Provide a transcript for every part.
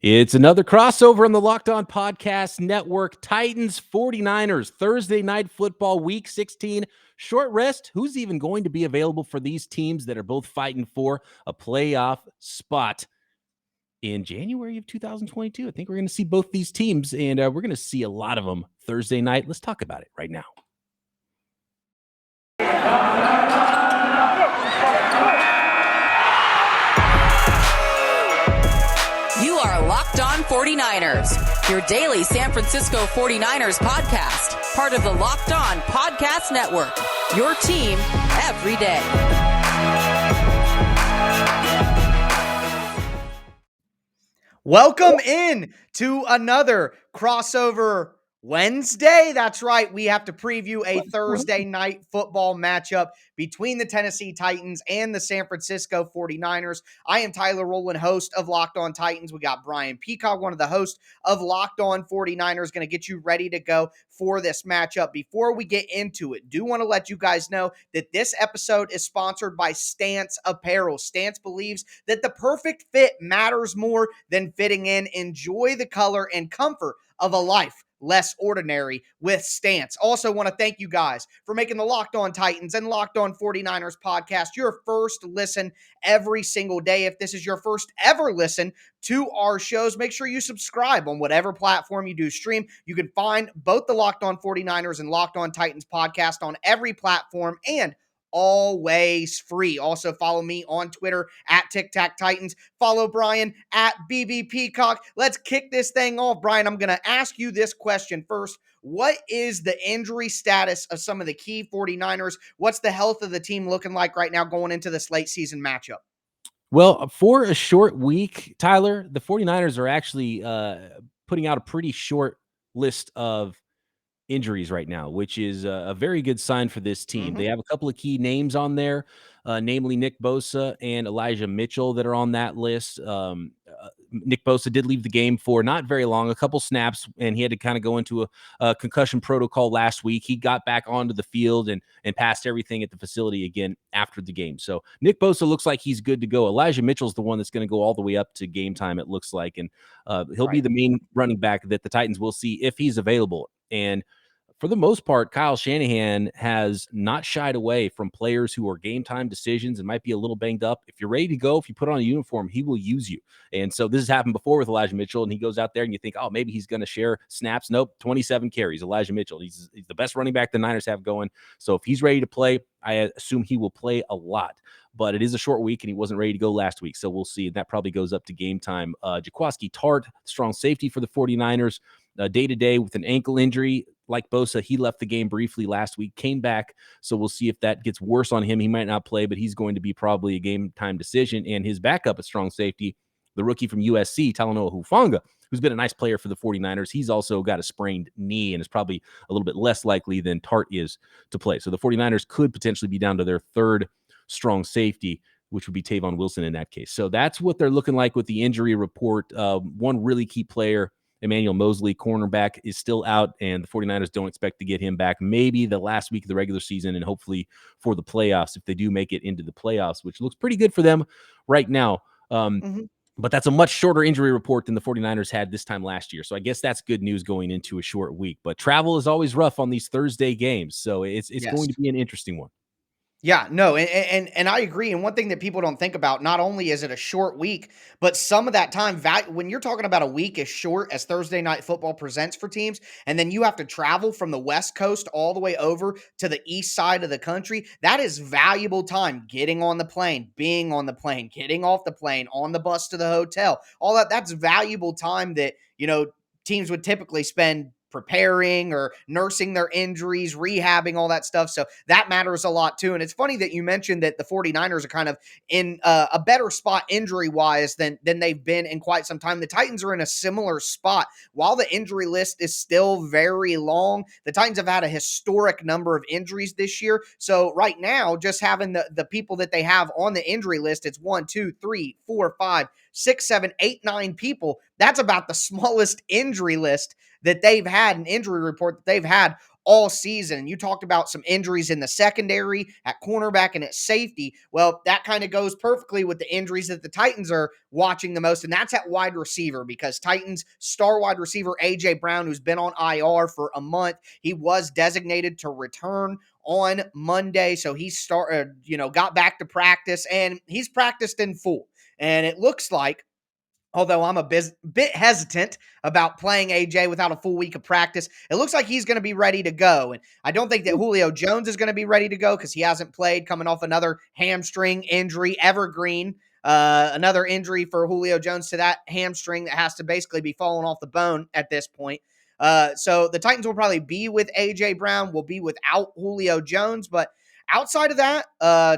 It's another crossover on the Locked On Podcast Network. Titans, 49ers, Thursday Night Football, Week 16. Short rest. Who's even going to be available for these teams that are both fighting for a playoff spot in January of 2022? I think we're going to see both these teams, and we're going to see a lot of them Thursday night. Let's talk about it right now. You are Locked On 49ers, your daily San Francisco 49ers podcast, part of the Locked On Podcast Network, your team every day. Welcome in to another crossover Wednesday. That's right. We have to preview a Thursday night football matchup between the Tennessee Titans and the San Francisco 49ers. I am Tyler Rowland, host of Locked On Titans. We got Brian Peacock, one of the hosts of Locked On 49ers, going to get you ready to go for this matchup. Before we get into it, do want to let you guys know that this episode is sponsored by Stance Apparel. Stance believes that the perfect fit matters more than fitting in. Enjoy the color and comfort of a life less ordinary with Stance. Also want to thank you guys for making the Locked On Titans and Locked On 49ers podcast your first listen every single day. If this is your first ever listen to our shows, make sure you subscribe on whatever platform you do stream. You can find both the Locked On 49ers and Locked On Titans podcast on every platform and always free. Also follow me on Twitter at TicTacTitans. Follow Brian at BB Peacock. Let's kick this thing off. Brian, I'm going to ask you this question first. What is the injury status of some of the key 49ers? What's the health of the team looking like right now going into this late season matchup? Well, for a short week, Tyler, the 49ers are actually putting out a pretty short list of injuries right now, which is a very good sign for this team. They have a couple of key names on there, namely Nick Bosa and Elijah Mitchell that are on that list. Nick Bosa did leave the game for not very long, a couple snaps, and he had to kind of go into a concussion protocol last week. He got back onto the field and passed everything at the facility again after the game. So Nick Bosa looks like he's good to go. Elijah Mitchell's the one that's going to go all the way up to game time, it looks like, and he'll be the main running back that the Titans will see if he's available. And for the most part, Kyle Shanahan has not shied away from players who are game time decisions and might be a little banged up. If you're ready to go, if you put on a uniform, he will use you. And so this has happened before with Elijah Mitchell, and he goes out there and you think, oh, maybe he's going to share snaps. Nope, 27 carries, Elijah Mitchell. He's the best running back the Niners have going. So if he's ready to play, I assume he will play a lot. But it is a short week, and he wasn't ready to go last week. So we'll see. That probably goes up to game time. Jaquiski Tartt, strong safety for the 49ers, day-to-day with an ankle injury. Like Bosa, he left the game briefly last week, came back. So we'll see if that gets worse on him. He might not play, but he's going to be probably a game-time decision. And his backup at strong safety, the rookie from USC, Talanoa Hufanga, who's been a nice player for the 49ers. He's also got a sprained knee and is probably a little bit less likely than Tartt is to play. So the 49ers could potentially be down to their third strong safety, which would be Tavon Wilson in that case. So that's what they're looking like with the injury report. One really key player, Emmanuel Mosley, cornerback, is still out, and the 49ers don't expect to get him back maybe the last week of the regular season and hopefully for the playoffs if they do make it into the playoffs, which looks pretty good for them right now. But that's a much shorter injury report than the 49ers had this time last year. So I guess that's good news going into a short week. But travel is always rough on these Thursday games, so it's going to be an interesting one. Yeah, no, and I agree. And one thing that people don't think about, not only is it a short week, but some of that time, when you're talking about a week as short as Thursday Night Football presents for teams, and then you have to travel from the West Coast all the way over to the east side of the country, that is valuable time getting on the plane, being on the plane, getting off the plane, on the bus to the hotel. All that's valuable time that, teams would typically spend preparing or nursing their injuries, rehabbing, all that stuff. So that matters a lot too. And it's funny that you mentioned that the 49ers are kind of in a better spot injury-wise than they've been in quite some time. The Titans are in a similar spot. While the injury list is still very long, the Titans have had a historic number of injuries this year. So right now, just having the people that they have on the injury list, it's 1, 2, 3, 4, 5, 6, 7, 8, 9 people. That's about the smallest injury list that they've had, an injury report that they've had all season. And you talked about some injuries in the secondary, at cornerback, and at safety. Well, that kind of goes perfectly with the injuries that the Titans are watching the most, and that's at wide receiver, because Titans star wide receiver A.J. Brown, who's been on IR for a month, he was designated to return on Monday. So he got back to practice, and he's practiced in full. And it looks like, although I'm a bit hesitant about playing AJ without a full week of practice, it looks like he's going to be ready to go. And I don't think that Julio Jones is going to be ready to go because he hasn't played, coming off another hamstring injury, evergreen. Another injury for Julio Jones to that hamstring that has to basically be falling off the bone at this point. So the Titans will probably be with A.J. Brown, will be without Julio Jones, but outside of that,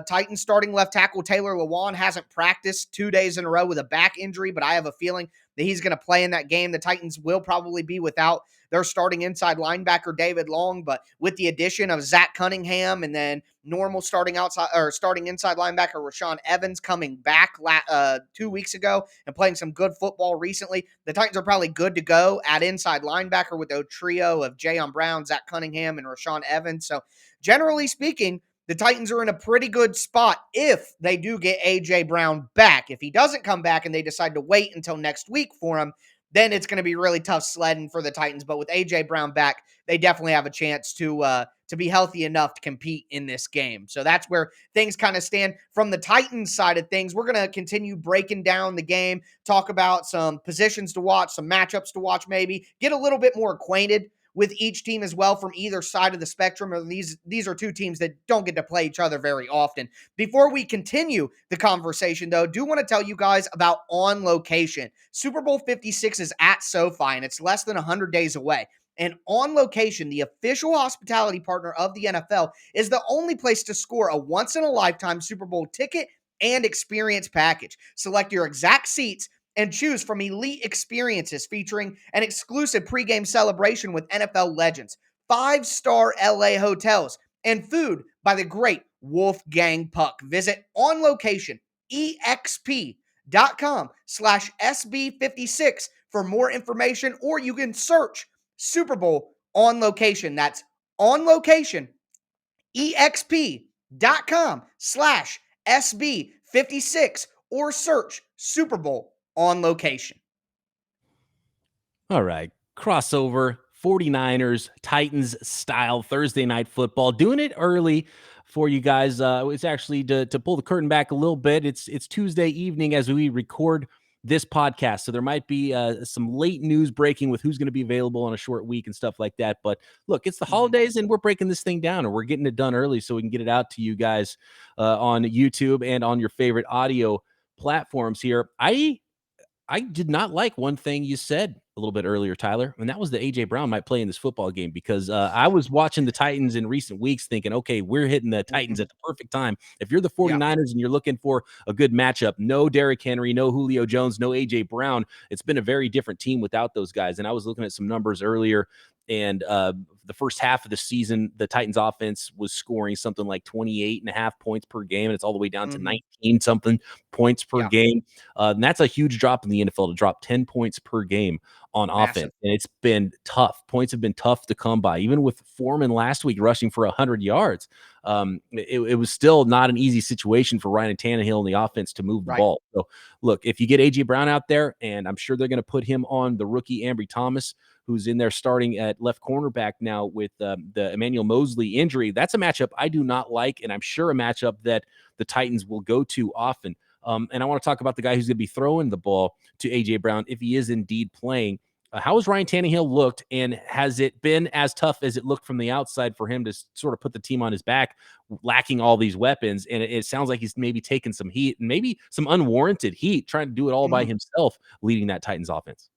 Titans starting left tackle Taylor Lewan hasn't practiced 2 days in a row with a back injury, but I have a feeling that he's going to play in that game. The Titans will probably be without their starting inside linebacker David Long, but with the addition of Zach Cunningham and then normal starting inside linebacker Rashaan Evans coming back 2 weeks ago and playing some good football recently, the Titans are probably good to go at inside linebacker with a trio of Jayon Brown, Zach Cunningham, and Rashaan Evans. So generally speaking, the Titans are in a pretty good spot if they do get A.J. Brown back. If he doesn't come back and they decide to wait until next week for him, then it's going to be really tough sledding for the Titans. But with A.J. Brown back, they definitely have a chance to be healthy enough to compete in this game. So that's where things kind of stand. From the Titans side of things, we're going to continue breaking down the game, talk about some positions to watch, some matchups to watch maybe, get a little bit more acquainted with each team as well from either side of the spectrum. Or these are two teams that don't get to play each other very often. Before we continue the conversation, though, I do want to tell you guys about On Location. Super Bowl 56 is at SoFi, and it's less than 100 days away. And On Location, the official hospitality partner of the NFL, is the only place to score a once-in-a-lifetime Super Bowl ticket and experience package. Select your exact seats and choose from elite experiences featuring an exclusive pregame celebration with NFL legends, 5-star LA hotels, and food by the great Wolfgang Puck. Visit onlocationexp.com/SB56 for more information, or you can search Super Bowl On Location. That's On Location, exp.com/SB56, or search Super Bowl On Location. All right. Crossover, 49ers, Titans style Thursday night football. Doing it early for you guys. It's actually to pull the curtain back a little bit. It's Tuesday evening as we record this podcast. So there might be some late news breaking with who's going to be available on a short week and stuff like that. But look, it's the holidays and we're breaking this thing down, and we're getting it done early so we can get it out to you guys on YouTube and on your favorite audio platforms here. I did not like one thing you said a little bit earlier, Tyler, and that was that A.J. Brown might play in this football game, because I was watching the Titans in recent weeks thinking, okay, we're hitting the Titans at the perfect time. If you're the 49ers and you're looking for a good matchup, no Derrick Henry, no Julio Jones, no A.J. Brown. It's been a very different team without those guys. And I was looking at some numbers earlier, and the first half of the season, the Titans offense was scoring something like 28.5 points per game, and it's all the way down to 19-something points per game. And that's a huge drop in the NFL, to drop 10 points per game on offense. And it's been tough. Points have been tough to come by. Even with Foreman last week rushing for 100 yards, it was still not an easy situation for Ryan Tannehill and the offense to move the ball. So, look, if you get A.J. Brown out there, and I'm sure they're going to put him on the rookie Ambry Thomas, who's in there starting at left cornerback now with the Emmanuel Mosley injury, that's a matchup I do not like, and I'm sure a matchup that the Titans will go to often. And I want to talk about the guy who's going to be throwing the ball to A.J. Brown if he is indeed playing. How has Ryan Tannehill looked, and has it been as tough as it looked from the outside for him to sort of put the team on his back, lacking all these weapons? And it sounds like he's maybe taken some heat, and maybe some unwarranted heat, trying to do it all by himself, leading that Titans offense.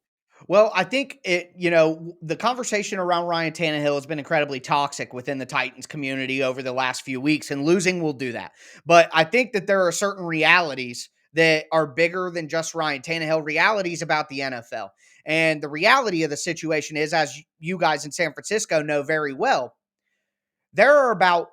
Well, I think the conversation around Ryan Tannehill has been incredibly toxic within the Titans community over the last few weeks, and losing will do that. But I think that there are certain realities that are bigger than just Ryan Tannehill, realities about the NFL. And the reality of the situation is, as you guys in San Francisco know very well, there are about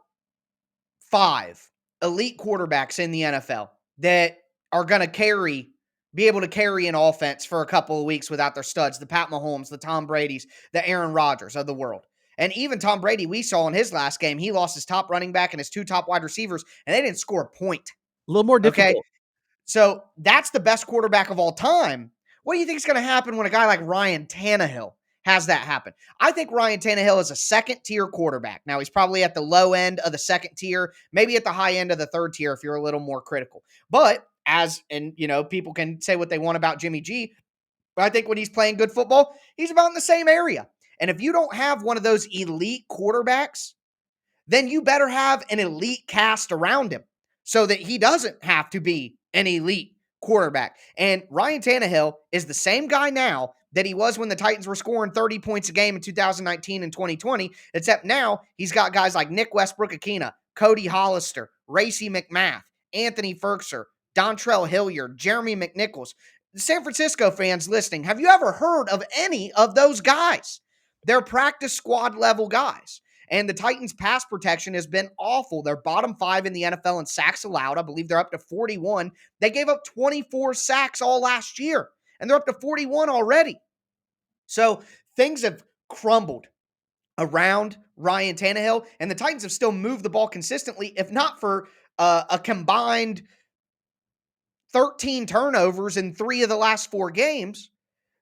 5 elite quarterbacks in the NFL that are going to be able to carry an offense for a couple of weeks without their studs, the Pat Mahomes, the Tom Brady's, the Aaron Rodgers of the world. And even Tom Brady, we saw in his last game, he lost his top running back and his 2 top wide receivers, and they didn't score a point. A little more Okay. difficult. So that's the best quarterback of all time. What do you think is going to happen when a guy like Ryan Tannehill has that happen? I think Ryan Tannehill is a second-tier quarterback. Now, he's probably at the low end of the second tier, maybe at the high end of the third tier if you're a little more critical. But people can say what they want about Jimmy G, but I think when he's playing good football, he's about in the same area. And if you don't have one of those elite quarterbacks, then you better have an elite cast around him so that he doesn't have to be an elite quarterback. And Ryan Tannehill is the same guy now that he was when the Titans were scoring 30 points a game in 2019 and 2020, except now he's got guys like Nick Westbrook-Akina, Cody Hollister, Racey McMath, Anthony Ferkser, Dontrell Hilliard, Jeremy McNichols. The San Francisco fans listening, have you ever heard of any of those guys? They're practice squad level guys. And the Titans' pass protection has been awful. They're bottom 5 in the NFL in sacks allowed. I believe they're up to 41. They gave up 24 sacks all last year, and they're up to 41 already. So things have crumbled around Ryan Tannehill, and the Titans have still moved the ball consistently, if not for a combined 13 turnovers in 3 of the last 4 games.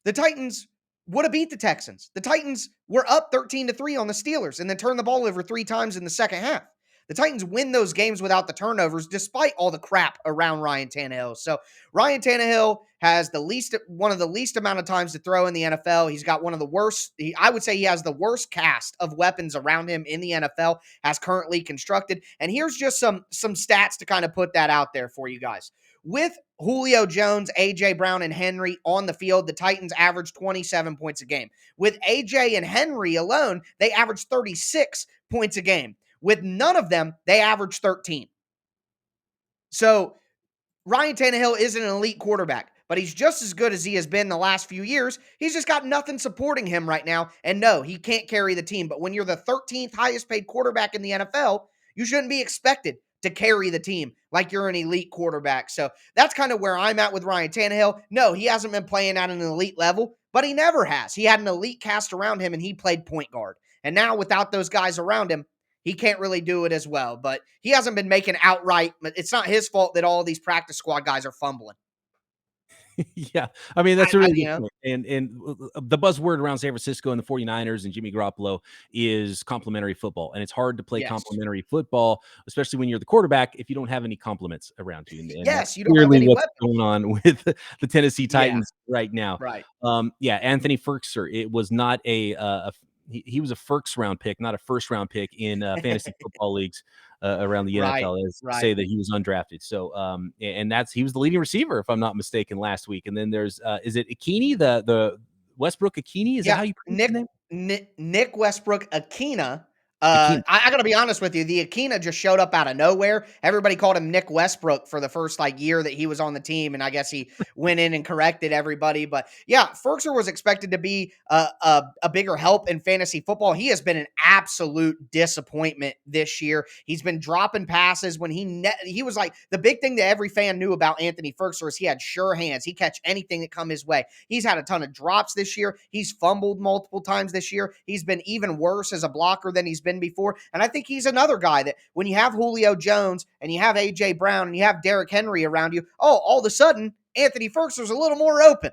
The Titans would have beat the Texans. The Titans were up 13-3 on the Steelers and then turned the ball over 3 times in the second half. The Titans win those games without the turnovers, despite all the crap around Ryan Tannehill. So Ryan Tannehill has one of the least amount of times to throw in the NFL. He's got one of the worst. I would say he has the worst cast of weapons around him in the NFL as currently constructed. And here's just some stats to kind of put that out there for you guys. With Julio Jones, A.J. Brown, and Henry on the field, the Titans averaged 27 points a game. With A.J. and Henry alone, they averaged 36 points a game. With none of them, they averaged 13. So Ryan Tannehill is an elite quarterback, but he's just as good as he has been the last few years. He's just got nothing supporting him right now. And no, he can't carry the team. But when you're the 13th highest paid quarterback in the NFL, you shouldn't be expected to carry the team like you're an elite quarterback. So that's kind of where I'm at with Ryan Tannehill. No, he hasn't been playing at an elite level, but he never has. He had an elite cast around him, and he played point guard. And now without those guys around him, he can't really do it as well. But he hasn't been making outright. It's not his fault that all these practice squad guys are fumbling. Yeah. I mean, that's a really good point. And the buzzword around San Francisco and the 49ers and Jimmy Garoppolo is complementary football. And it's hard to play complementary football, especially when you're the quarterback, if you don't have any compliments around you. And yes, you don't have any what's going on with the Tennessee Titans right now. Right. Anthony Ferkser, it was not he was a first round pick, not a first round pick in fantasy football leagues around the NFL. Say that he was undrafted. So, and he was the leading receiver, if I'm not mistaken, last week. And then there's, is it Akini, the Westbrook-Akini? Is that how you pronounce his name? Nick Westbrook-Akina. I got to be honest with you. The Akina just showed up out of nowhere. Everybody called him Nick Westbrook for the first year that he was on the team. And I guess he went in and corrected everybody. But yeah, Ferkser was expected to be a bigger help in fantasy football. He has been an absolute disappointment this year. He's been dropping passes when he was like, the big thing that every fan knew about Anthony Ferkser is he had sure hands. He catch anything that come his way. He's had a ton of drops this year. He's fumbled multiple times this year. He's been even worse as a blocker than he's been before. And I think he's another guy that when you have Julio Jones and you have A.J. Brown and you have Derrick Henry around you, all of a sudden, Anthony Ferkser's a little more open.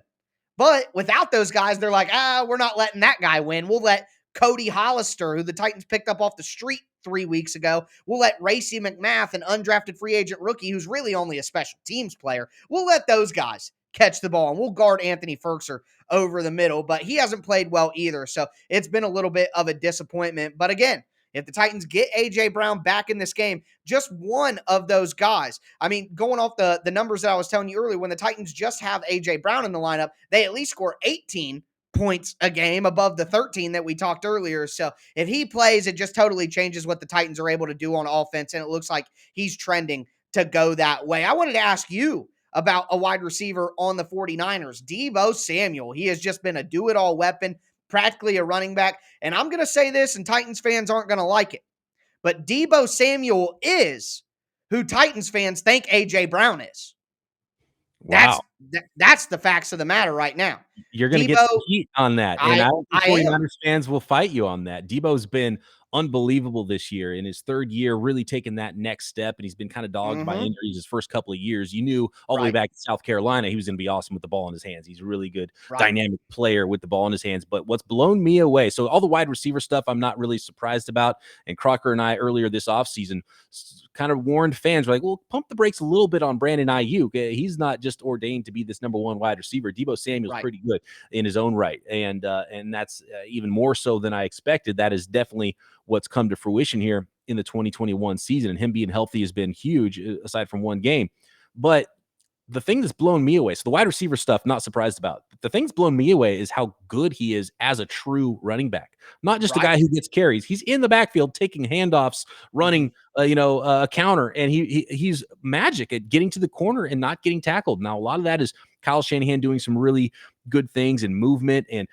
But without those guys, they're like, we're not letting that guy win. We'll let Cody Hollister, who the Titans picked up off the street 3 weeks ago, we'll let Racey McMath, an undrafted free agent rookie who's really only a special teams player, we'll let those guys catch the ball, and we'll guard Anthony Ferkser over the middle. But he hasn't played well either, so it's been a little bit of a disappointment. But again, if the Titans get A.J. Brown back in this game, just one of those guys. I mean, going off the numbers that I was telling you earlier, when the Titans just have A.J. Brown in the lineup, they at least score 18 points a game above the 13 that we talked earlier. So if he plays, it just totally changes what the Titans are able to do on offense, and it looks like he's trending to go that way. I wanted to ask you about a wide receiver on the 49ers, Devo Samuel. He has just been a do-it-all weapon, practically a running back. And I'm going to say this, and Titans fans aren't going to like it, but Deebo Samuel is who Titans fans think A.J. Brown is. Wow. That's the facts of the matter right now. You're gonna get Deebo, some heat on that, and I I don't think I am. 49ers fans will fight you on that. Deebo's been unbelievable this year. In his 3rd year, really taking that next step, and he's been kinda dogged by Mhm. injuries his first couple of years. You knew all the way Right. back in South Carolina he was gonna be awesome with the ball in his hands. He's a really good Right. dynamic player with the ball in his hands, but what's blown me away, so all the wide receiver stuff I'm not really surprised about, and Crocker and I earlier this offseason kind of warned fans, like, well, pump the brakes a little bit on Brandon Ayuk. He's not just ordained to be this number 1 wide receiver. Deebo Samuel's Right. pretty good in his own right, and that's even more so than I expected. That is definitely what's come to fruition here in the 2021 season, and him being healthy has been huge, aside from one game. But the thing that's blown me away, so the wide receiver stuff, not surprised about. The thing that's blown me away is how good he is as a true running back, not just a Right. guy who gets carries. He's in the backfield taking handoffs, Mhm. running, a counter, and he's magic at getting to the corner and not getting tackled. Now, a lot of that is Kyle Shanahan doing some really good things and movement, and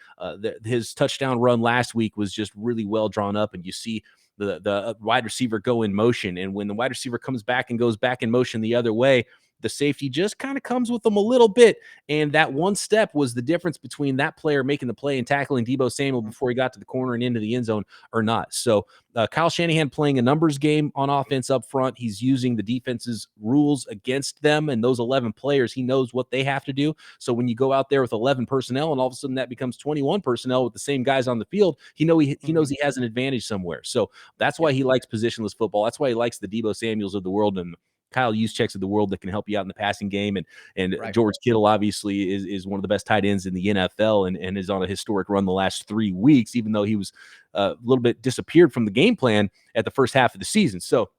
his touchdown run last week was just really well drawn up, and you see the wide receiver go in motion, and when the wide receiver comes back and goes back in motion the other way, the safety just kind of comes with them a little bit. And that one step was the difference between that player making the play and tackling Deebo Samuel Mhm. before he got to the corner and into the end zone or not. So Kyle Shanahan playing a numbers game on offense up front. He's using the defense's rules against them, and those 11 players, he knows what they have to do. So when you go out there with 11 personnel and all of a sudden that becomes 21 personnel with the same guys on the field, he knows Mhm. he has an advantage somewhere. So that's why Yeah. he likes positionless football. That's why he likes the Deebo Samuels of the world and Kyle Juszczyk's of the world that can help you out in the passing game. And Right. George Kittle obviously is one of the best tight ends in the NFL and is on a historic run the last 3 weeks, even though he was a little bit disappeared from the game plan at the first half of the season. So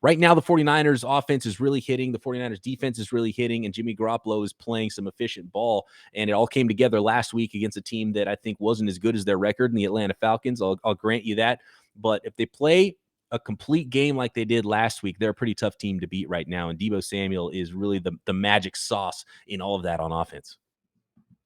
right now, the 49ers offense is really hitting. The 49ers defense is really hitting, and Jimmy Garoppolo is playing some efficient ball. And it all came together last week against a team that I think wasn't as good as their record in the Atlanta Falcons. I'll grant you that. But if they play a complete game like they did last week, they're a pretty tough team to beat right now. And Deebo Samuel is really the magic sauce in all of that on offense.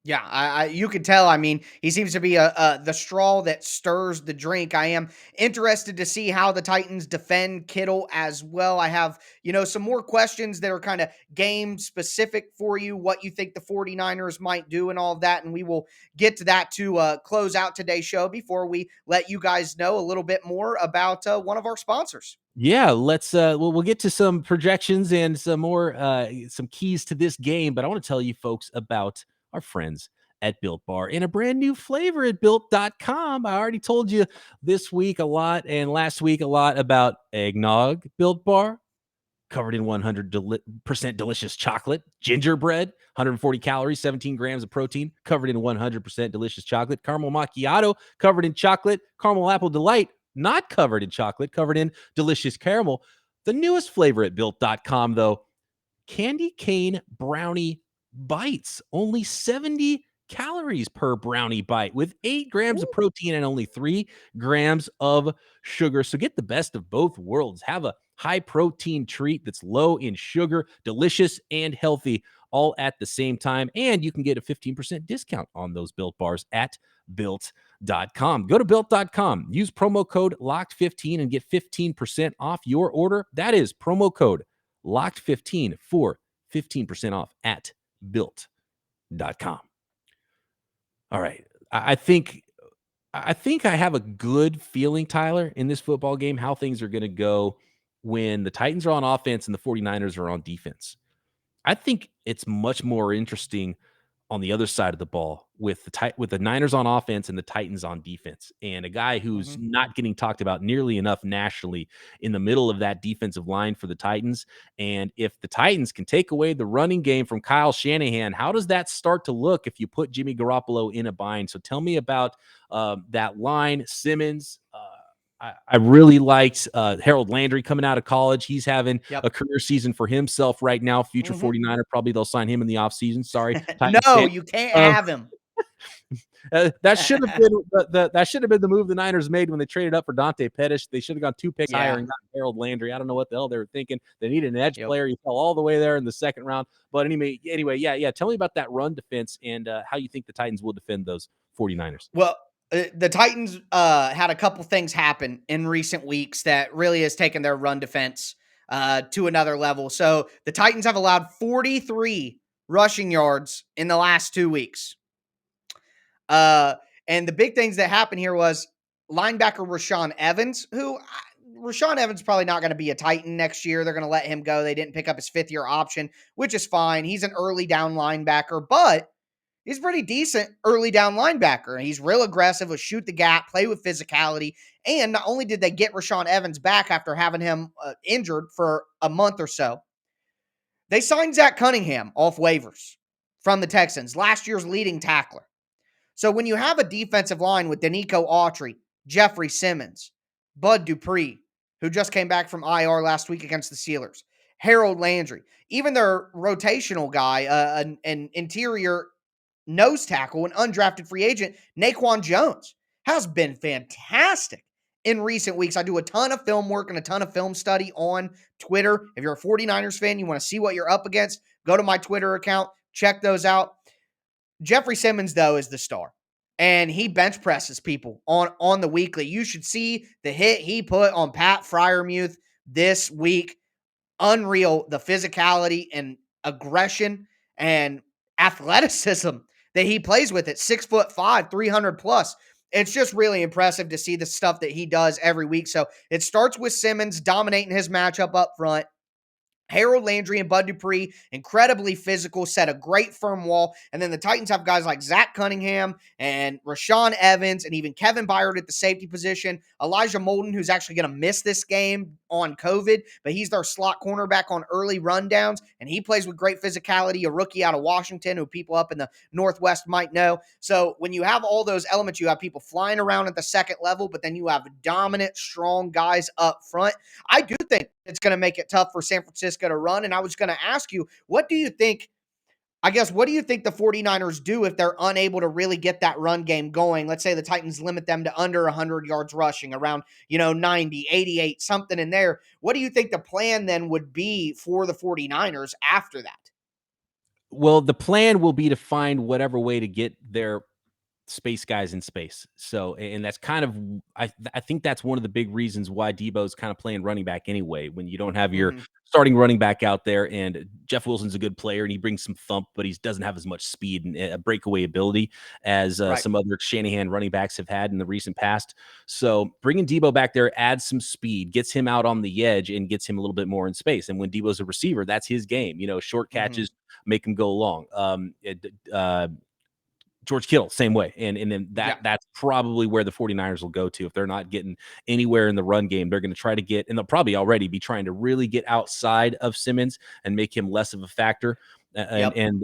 Yeah, you could tell. I mean, he seems to be the straw that stirs the drink. I am interested to see how the Titans defend Kittle as well. I have, some more questions that are kind of game specific for you, what you think the 49ers might do and all of that. And we will get to that to close out today's show before we let you guys know a little bit more about one of our sponsors. Yeah, let's we'll get to some projections and some more some keys to this game, but I want to tell you folks about our friends at Built Bar and a brand new flavor at built.com. I already told you this week a lot and last week a lot about eggnog Built Bar, covered in 100% delicious chocolate, gingerbread, 140 calories, 17 grams of protein, covered in 100% delicious chocolate, caramel macchiato, covered in chocolate, caramel apple delight, not covered in chocolate, covered in delicious caramel. The newest flavor at built.com, though, candy cane brownie bites, only 70 calories per brownie bite with 8 grams of Ooh. protein and only 3 grams of sugar. So get the best of both worlds. Have a high protein treat that's low in sugar, delicious and healthy all at the same time. And you can get a 15% discount on those Built bars at built.com. Go to built.com, use promo code LOCKED15 and get 15% off your order. That is promo code LOCKED15 for 15% off at built.com. All right. I think I have a good feeling, Tyler, in this football game, how things are going to go when the Titans are on offense and the 49ers are on defense. I think it's much more interesting on the other side of the ball with the Niners on offense and the Titans on defense, and a guy who's Mhm. not getting talked about nearly enough nationally in the middle of that defensive line for the Titans. And if the Titans can take away the running game from Kyle Shanahan, how does that start to look if you put Jimmy Garoppolo in a bind? So tell me about that line, Simmons. I really liked Harold Landry coming out of college. He's having Yep. a career season for himself right now. Future Mhm. 49er. Probably they'll sign him in the offseason. Sorry, Titans No, fan. you can't Um, have him. that should have been that should have been the move the Niners made when they traded up for Dante Pettis. They should have gone 2 picks higher Yeah. and gotten Harold Landry. I don't know what the hell they were thinking. They needed an edge Yep. player. He fell all the way there in the second round. But anyway, yeah. Tell me about that run defense and how you think the Titans will defend those 49ers. Well, the Titans had a couple things happen in recent weeks that really has taken their run defense to another level. So the Titans have allowed 43 rushing yards in the last 2 weeks. And the big things that happened here was linebacker Rashaan Evans, Rashaan Evans probably not going to be a Titan next year. They're going to let him go. They didn't pick up his 5th-year option, which is fine. He's an early down linebacker, but he's pretty decent early down linebacker. He's real aggressive, will shoot the gap, play with physicality. And not only did they get Rashaan Evans back after having him injured for a month or so, they signed Zach Cunningham off waivers from the Texans, last year's leading tackler. So when you have a defensive line with Danico Autry, Jeffrey Simmons, Bud Dupree, who just came back from IR last week against the Steelers, Harold Landry, even their rotational guy, an interior nose tackle, an undrafted free agent, Naquan Jones, has been fantastic in recent weeks. I do a ton of film work and a ton of film study on Twitter. If you're a 49ers fan, you want to see what you're up against, go to my Twitter account, check those out. Jeffrey Simmons, though, is the star. And he bench presses people on the weekly. You should see the hit he put on Pat Freiermuth this week. Unreal, the physicality and aggression and athleticism that he plays with at 6'5", 300 plus. It's just really impressive to see the stuff that he does every week. So it starts with Simmons dominating his matchup up front. Harold Landry and Bud Dupree, incredibly physical, set a great firm wall. And then the Titans have guys like Zach Cunningham and Rashaan Evans and even Kevin Byard at the safety position. Elijah Molden, who's actually going to miss this game on COVID, but he's their slot cornerback on early rundowns, and he plays with great physicality, a rookie out of Washington who people up in the Northwest might know. So when you have all those elements, you have people flying around at the second level, but then you have dominant, strong guys up front. I do think it's going to make it tough for San Francisco to run. And I was going to ask you, what do you think the 49ers do if they're unable to really get that run game going? Let's say the Titans limit them to under 100 yards rushing, around, 90, 88, something in there. What do you think the plan then would be for the 49ers after that? Well, the plan will be to find whatever way to get their space guys in space. So, and that's kind of, I think that's one of the big reasons why Deebo's kind of playing running back anyway, when you don't have your starting running back out there. And Jeff Wilson's a good player and he brings some thump, but he doesn't have as much speed and breakaway ability as some other Shanahan running backs have had in the recent past. So bringing Deebo back there adds some speed, gets him out on the edge and gets him a little bit more in space. And when Deebo's a receiver, that's his game, short catches, make him go long. George Kittle, same way. And then that's probably where the 49ers will go to. If they're not getting anywhere in the run game, they're going to try to get, and they'll probably already be trying to really get outside of Simmons and make him less of a factor. And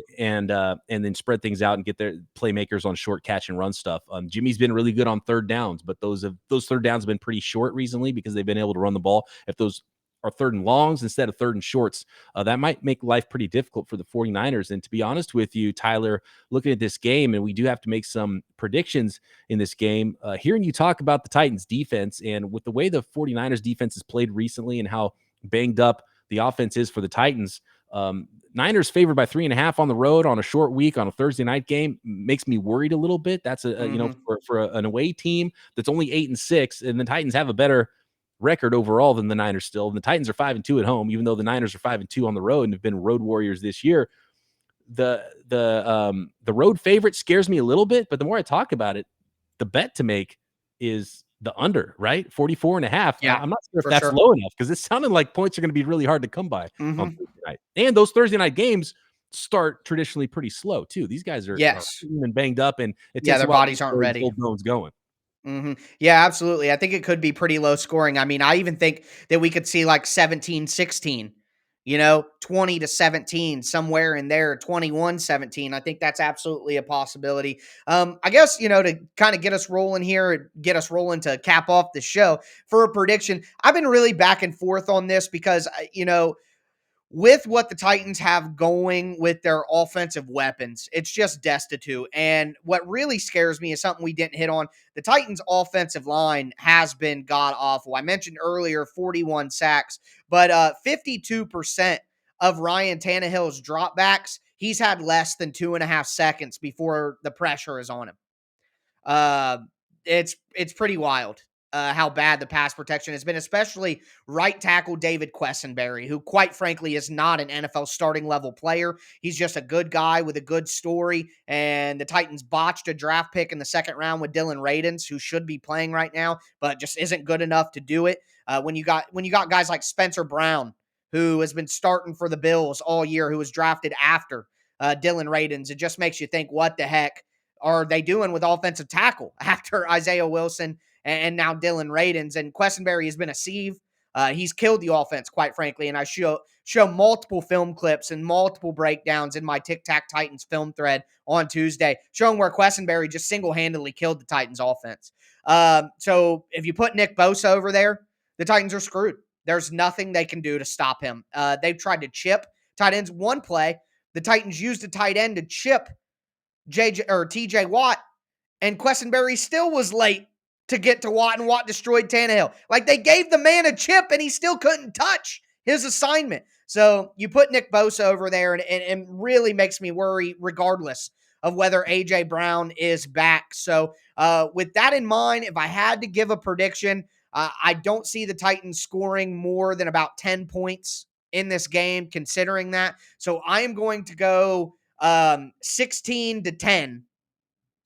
then spread things out and get their playmakers on short catch and run stuff. Jimmy's been really good on third downs, but those third downs have been pretty short recently because they've been able to run the ball. If those are third and longs instead of third and shorts, that might make life pretty difficult for the 49ers. And to be honest with you, Tyler, looking at this game, and we do have to make some predictions in this game, hearing you talk about the Titans defense and with the way the 49ers defense has played recently and how banged up the offense is for the Titans, Niners favored by 3.5 on the road on a short week on a Thursday night game makes me worried a little bit. That's an away team that's only 8-6, and the Titans have a better record overall than the Niners still. And the Titans are 5-2 at home, even though the Niners are 5-2 on the road and have been road warriors this year. The road favorite scares me a little bit, but the more I talk about it, the bet to make is the under, right? 44.5. Yeah, I'm not sure if that's low enough because it sounded like points are going to be really hard to come by on Thursday night. And those Thursday night games start traditionally pretty slow too. These guys are and banged up, and it takes their bodies aren't ready. Full bones going. Yeah, absolutely. I think it could be pretty low scoring. I mean, I even think that we could see like 17-16, 20-17, somewhere in there, 21-17. I think that's absolutely a possibility. I guess, to kind of get us rolling here, get us rolling to cap off the show for a prediction. I've been really back and forth on this because, with what the Titans have going with their offensive weapons, it's just destitute. And what really scares me is something we didn't hit on. The Titans' offensive line has been god-awful. I mentioned earlier 41 sacks, but 52% of Ryan Tannehill's dropbacks, he's had less than 2.5 seconds before the pressure is on him. It's pretty wild. how bad the pass protection has been, especially right tackle David Quessenberry, who quite frankly is not an NFL starting level player. He's just a good guy with a good story. And the Titans botched a draft pick in the second round with Dylan Radins, who should be playing right now, but just isn't good enough to do it. When you got guys like Spencer Brown, who has been starting for the Bills all year, who was drafted after Dylan Radins, it just makes you think, what the heck are they doing with offensive tackle after Isaiah Wilson and now Dylan Radins? And Quessenberry has been a sieve. He's killed the offense, quite frankly, and I show multiple film clips and multiple breakdowns in my Tic Tac Titans film thread on Tuesday, showing where Quessenberry just single-handedly killed the Titans offense. So if you put Nick Bosa over there, the Titans are screwed. There's nothing they can do to stop him. They've tried to chip tight ends. One play, the Titans used a tight end to chip TJ Watt, and Quessenberry still was late to get to Watt, and Watt destroyed Tannehill. Like, they gave the man a chip, and he still couldn't touch his assignment. So you put Nick Bosa over there, and it really makes me worry, regardless of whether A.J. Brown is back. So with that in mind, if I had to give a prediction, I don't see the Titans scoring more than about 10 points in this game, considering that. So I am going to go 16-10.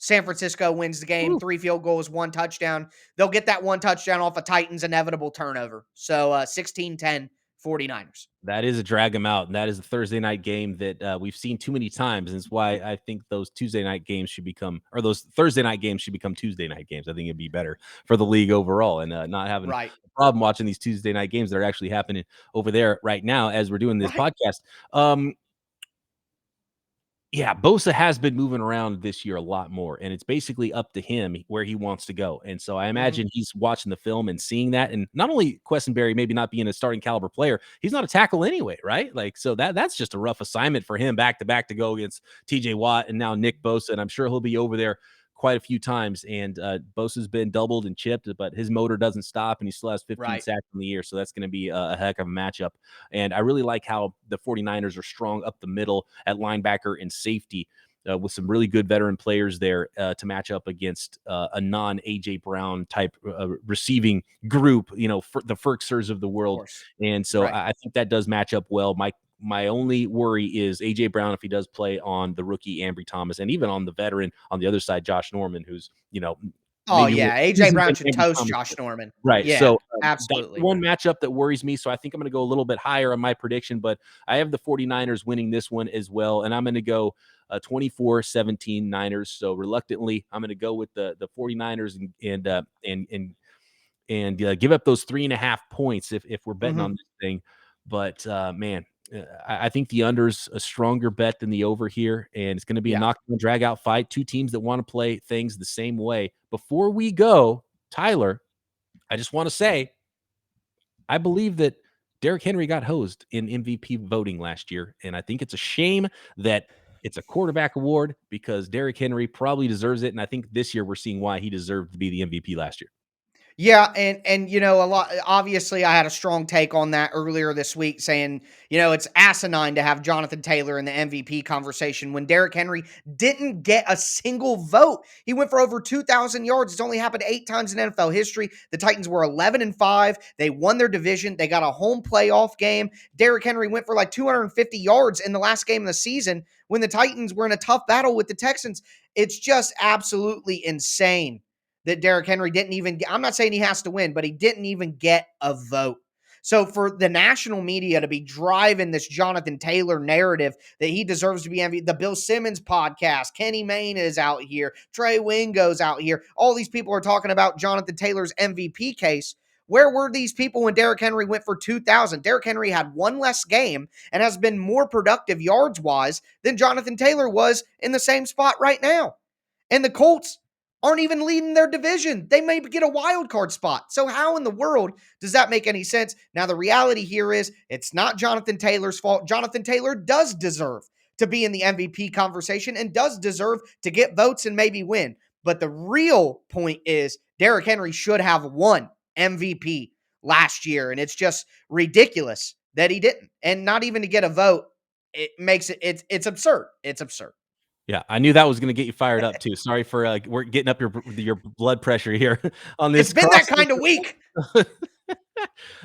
San Francisco wins the game. Ooh. 3 field goals, 1 touchdown. They'll get that 1 touchdown off a Titans' inevitable turnover. So 16-10, 49ers. That is a drag them out, and that is a Thursday night game that we've seen too many times, and it's why I think those Tuesday night games should become, or those Thursday night games should become Tuesday night games. I think it'd be better for the league overall, and not having Right. a problem watching these Tuesday night games that are actually happening over there right now as we're doing this Right. podcast. Yeah, Bosa has been moving around this year a lot more, and it's basically up to him where he wants to go. And so I imagine he's watching the film and seeing that. And not only Quessenberry maybe not being a starting caliber player, he's not a tackle anyway, right? Like, so that's just a rough assignment for him back to back to go against TJ Watt and now Nick Bosa. And I'm sure he'll be over there quite a few times. And Bosa's been doubled and chipped, but his motor doesn't stop, and he still has 15 Right. sacks in the year. So that's going to be a heck of a matchup. And I really like how the 49ers are strong up the middle at linebacker and safety with some really good veteran players there to match up against a non-A.J. Brown type receiving group, for the Ferksers of the world. And so Right. I think that does match up well. My only worry is A.J. Brown if he does play on the rookie Ambry Thomas, and even on the veteran on the other side, Josh Norman, who's Oh, maybe yeah. A.J. Brown should toast Josh Norman. Right. Yeah, So absolutely. that's one matchup that worries me. So I think I'm going to go a little bit higher on my prediction, but I have the 49ers winning this one as well. And I'm going to go 24-17 Niners. So reluctantly, I'm going to go with the 49ers and give up those 3.5 points if we're betting on this thing. But man, I think the under's a stronger bet than the over here, and it's going to be a knockdown, drag-out fight. Two teams that want to play things the same way. Before we go, Tyler, I just want to say, I believe that Derrick Henry got hosed in MVP voting last year, and I think it's a shame that it's a quarterback award because Derrick Henry probably deserves it, and I think this year we're seeing why he deserved to be the MVP last year. Yeah, and a lot, obviously I had a strong take on that earlier this week, saying, it's asinine to have Jonathan Taylor in the MVP conversation when Derrick Henry didn't get a single vote. He went for over 2,000 yards. It's only happened 8 times in NFL history. The Titans were 11-5. They won their division. They got a home playoff game. Derrick Henry went for like 250 yards in the last game of the season when the Titans were in a tough battle with the Texans. It's just absolutely insane that Derrick Henry didn't even get, I'm not saying he has to win, but he didn't even get a vote. So for the national media to be driving this Jonathan Taylor narrative that he deserves to be MVP, the Bill Simmons podcast, Kenny Mayne is out here, Trey Wingo's out here. All these people are talking about Jonathan Taylor's MVP case. Where were these people when Derrick Henry went for 2,000? Derrick Henry had one less game and has been more productive yards-wise than Jonathan Taylor was in the same spot right now. And the Colts aren't even leading their division. They may get a wild card spot. So how in the world does that make any sense? Now, the reality here is it's not Jonathan Taylor's fault. Jonathan Taylor does deserve to be in the MVP conversation and does deserve to get votes and maybe win. But the real point is Derrick Henry should have won MVP last year. And it's just ridiculous that he didn't. And not even to get a vote, it makes it's absurd. It's absurd. Yeah, I knew that was gonna get you fired up too. Sorry for, we're getting up your blood pressure here on It's this been that crossover. kind of week.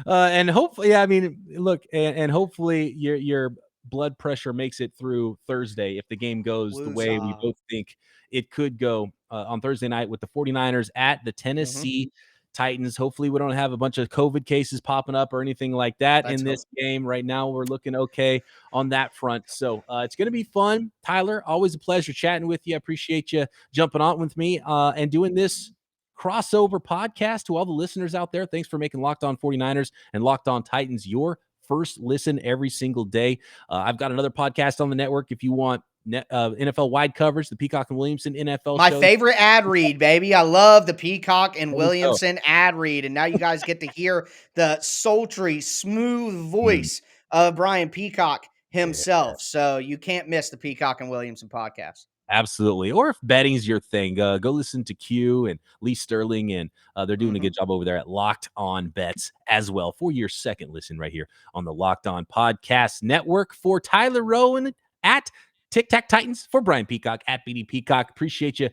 And hopefully, yeah, I mean, look, and hopefully your blood pressure makes it through Thursday if the game goes the way we Woosah. both think it could go on Thursday night with the 49ers at the Mhm. Tennessee Titans. Hopefully, we don't have a bunch of COVID cases popping up or anything like that Let's in this hope. game. Right now, we're looking okay on that front. So it's going to be fun. Tyler, always a pleasure chatting with you. I appreciate you jumping on with me and doing this crossover podcast. To all the listeners out there, thanks for making Locked On 49ers and Locked On Titans your first listen every single day. I've got another podcast on the network if you want NFL wide coverage, the Peacock and Williamson NFL My show. favorite ad read, baby. I love the Peacock and There we go. Williamson ad read. And now you guys get to hear the sultry, smooth Mm, voice of Brian Peacock yeah. himself. So you can't miss the Peacock and Williamson podcast. Absolutely. Or if betting's your thing, go listen to Q and Lee Sterling, and they're doing a Mhm. good job over there at Locked On Bets as well for your second listen right here on the Locked On Podcast Network. For Tyler Rowland at Tic Tac Titans, for Brian Peacock at BD Peacock. Appreciate you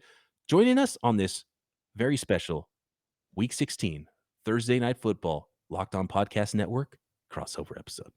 joining us on this very special Week 16 Thursday Night Football Locked On Podcast Network crossover episode.